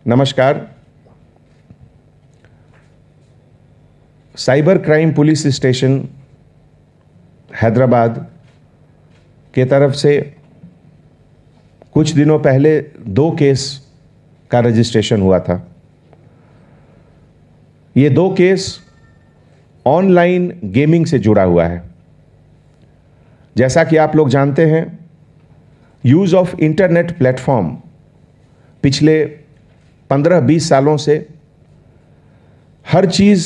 नमस्कार। Cyber crime police station Hyderabad के तरफ से कुछ दिनों पहले 2 केस का रजिस्ट्रेशन हुआ था। ये 2 केस ऑनलाइन गेमिंग से जुड़ा हुआ है। जैसा कि आप लोग जानते हैं, यूज ऑफ इंटरनेट प्लेटफॉर्म पिछले 15-20 सालों से हर चीज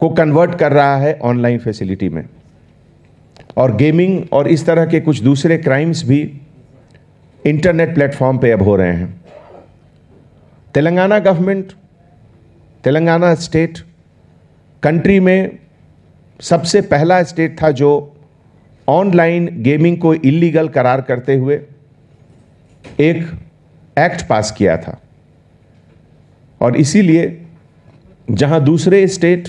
को कन्वर्ट कर रहा है ऑनलाइन फैसिलिटी में, और गेमिंग और इस तरह के कुछ दूसरे क्राइम्स भी इंटरनेट प्लेटफॉर्म पे अब हो रहे हैं। Telangana government, Telangana state country में सबसे पहला स्टेट था जो ऑनलाइन गेमिंग को इलीगल करार करते हुए एक एक्ट पास किया था। और इसीलिए जहां दूसरे स्टेट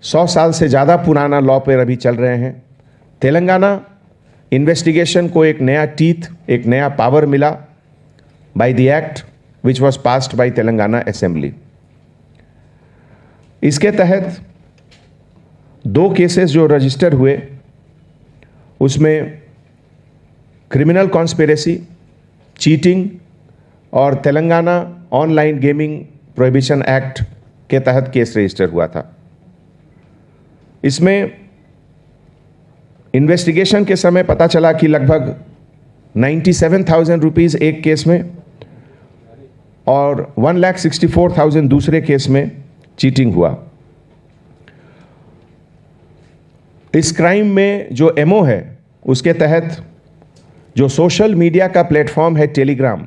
100 साल से ज़्यादा पुराना लॉ पर अभी चल रहे हैं, तेलंगाना इन्वेस्टिगेशन को एक नया टीथ, एक नया पावर मिला by the act which was passed by Telangana assembly. इसके तहत 2 केसेस जो रजिस्टर हुए, उसमें क्रिमिनल कॉन्स्पिरेसी, चीटिंग और Telangana online gaming prohibition act के तहत केस रजिस्टर हुआ था। इसमें इन्वेस्टिगेशन के समय पता चला कि लगभग 97,000 रुपीज़ एक केस में और 1,64,000 दूसरे केस में चीटिंग हुआ। इस क्राइम में जो एमओ है, उसके तहत जो सोशल मीडिया का प्लेटफॉर्म है टेलीग्राम,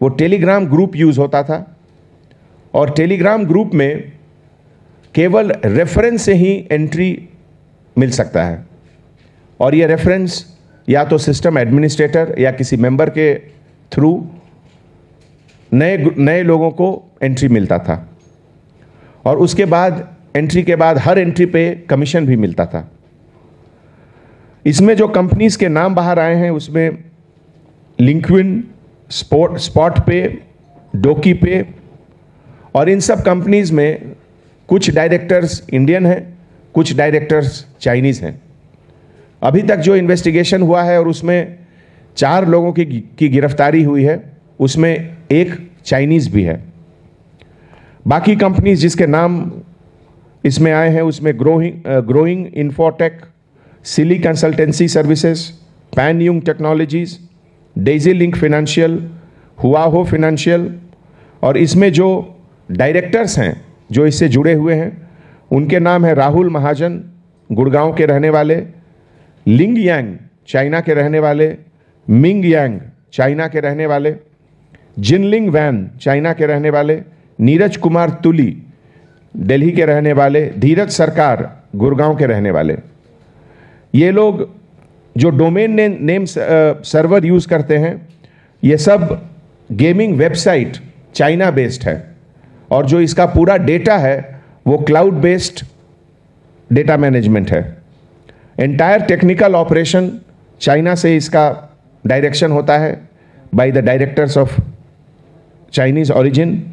वो टेलीग्राम ग्रुप यूज होता था, और टेलीग्राम ग्रुप में केवल रेफरेंस से ही एंट्री मिल सकता है, और ये रेफरेंस या तो सिस्टम एडमिनिस्ट्रेटर या किसी मेंबर के थ्रू नए लोगों को एंट्री मिलता था, और उसके बाद एंट्री के बाद हर एंट्री पे कमीशन भी मिलता था। इसमें जो कंपनीज के नाम बाहर आए हैं, उसमें लिंक्डइन, स्पॉट पे, डोकी पे, और इन सब कंपनीज में कुछ डायरेक्टर्स इंडियन हैं, कुछ डायरेक्टर्स चाइनीज़ हैं। अभी तक जो इन्वेस्टिगेशन हुआ है और उसमें 4 लोगों की गिरफ्तारी हुई है, उसमें एक चाइनीज़ भी है। बाकी कंपनीज जिसके नाम इसमें आए हैं, उसमें Growing Infotech, Sili Consultancy Services, Pan Yung Technologies, Daisy Link Financial, Huaho Financial, और इसमें जो डायरेक्टर्स हैं जो इससे जुड़े हुए हैं, उनके नाम है राहुल महाजन, गुड़गांव के रहने वाले, लिंग यांग, चाइना के रहने वाले, मिंग यांग, चाइना के रहने वाले, जिनलिंग वैन, चाइना के रहने वाले, नीरज कुमार तुली, दिल्ली के रहने वाले, धीरज सरकार, गुड़गांव के रहने वाले। ये लोग जो डोमेन नेम सर्वर यूज करते हैं, ये सब गेमिंग वेबसाइट चाइना बेस्ड है, और जो इसका पूरा डेटा है वो क्लाउड बेस्ड डेटा मैनेजमेंट है। एंटायर टेक्निकल ऑपरेशन चाइना से इसका डायरेक्शन होता है by the directors of Chinese origin.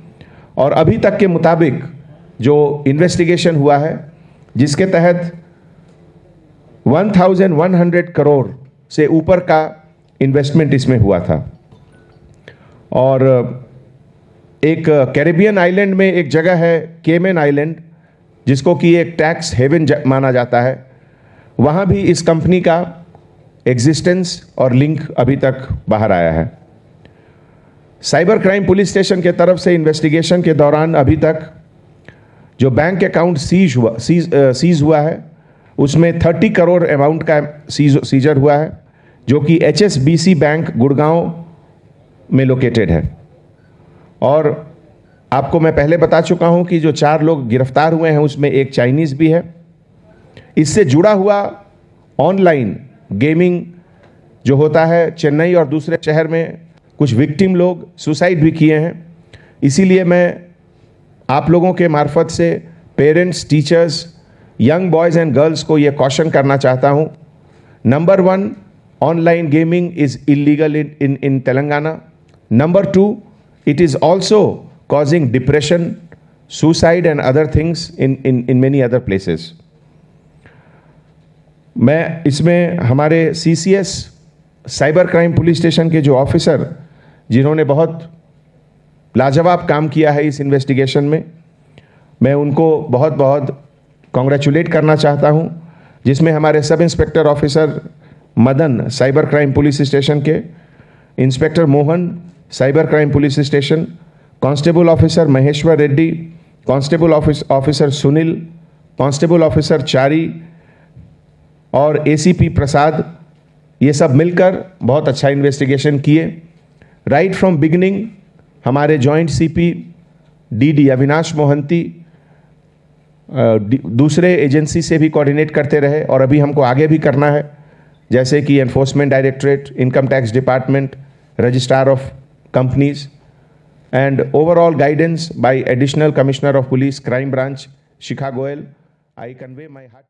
और अभी तक के मुताबिक जो इन्वेस्टिगेशन हुआ है, जिसके तहत 1,100 करोड़ से ऊपर का इन्वेस्टमेंट इसमें हुआ था। और एक कैरिबियन आइलैंड में एक जगह है केमन आइलैंड, जिसको कि एक टैक्स हेवन माना जाता है, वहाँ भी इस कंपनी का एग्जिस्टेंस और लिंक अभी तक बाहर आया है। साइबर क्राइम पुलिस स्टेशन के तरफ से इन्वेस्टिगेशन के दौरान अभी तक जो बैंक अकाउंट सीज हुआ है, उसमें 30 करोड़ अमाउंट का सीजर हुआ है, जो कि HSBC बैंक गुड़गांव में लोकेटेड है। और आपको मैं पहले बता चुका हूं कि जो 4 लोग गिरफ्तार हुए हैं, उसमें एक चाइनीज़ भी है। इससे जुड़ा हुआ ऑनलाइन गेमिंग जो होता है, चेन्नई और दूसरे शहर में कुछ विक्टिम लोग सुसाइड भी किए हैं। इसीलिए मैं आप लोगों के मार्फत से parents, teachers, young boys and girls को ये कॉशन करना चाहता हूँ। Number 1, online gaming is illegal in Telangana. Number 2, it is also causing depression, suicide and other things in many other places. मैं इसमें हमारे CCS cyber crime police station के जो ऑफिसर जिन्होंने बहुत लाजवाब काम किया है इस इन्वेस्टिगेशन में, मैं उनको बहुत बहुत कॉन्ग्रेचुलेट करना चाहता हूं, जिसमें हमारे sub inspector officer Madan cyber crime police station के, inspector Mohan cyber crime police station, constable officer Maheshwar Reddy, constable officer Sunil, constable officer Chari और ACP प्रसाद, ये सब मिलकर बहुत अच्छा इन्वेस्टिगेशन किए। राइट फ्रॉम बिगिनिंग हमारे joint CP DD Avinash Mohanty दूसरे एजेंसी से भी कोऑर्डिनेट करते रहे और अभी हमको आगे भी करना है, जैसे कि enforcement directorate, income tax department, registrar of companies and overall guidance by Additional Commissioner of Police, Crime Branch, Shikha Goyal. I convey my heart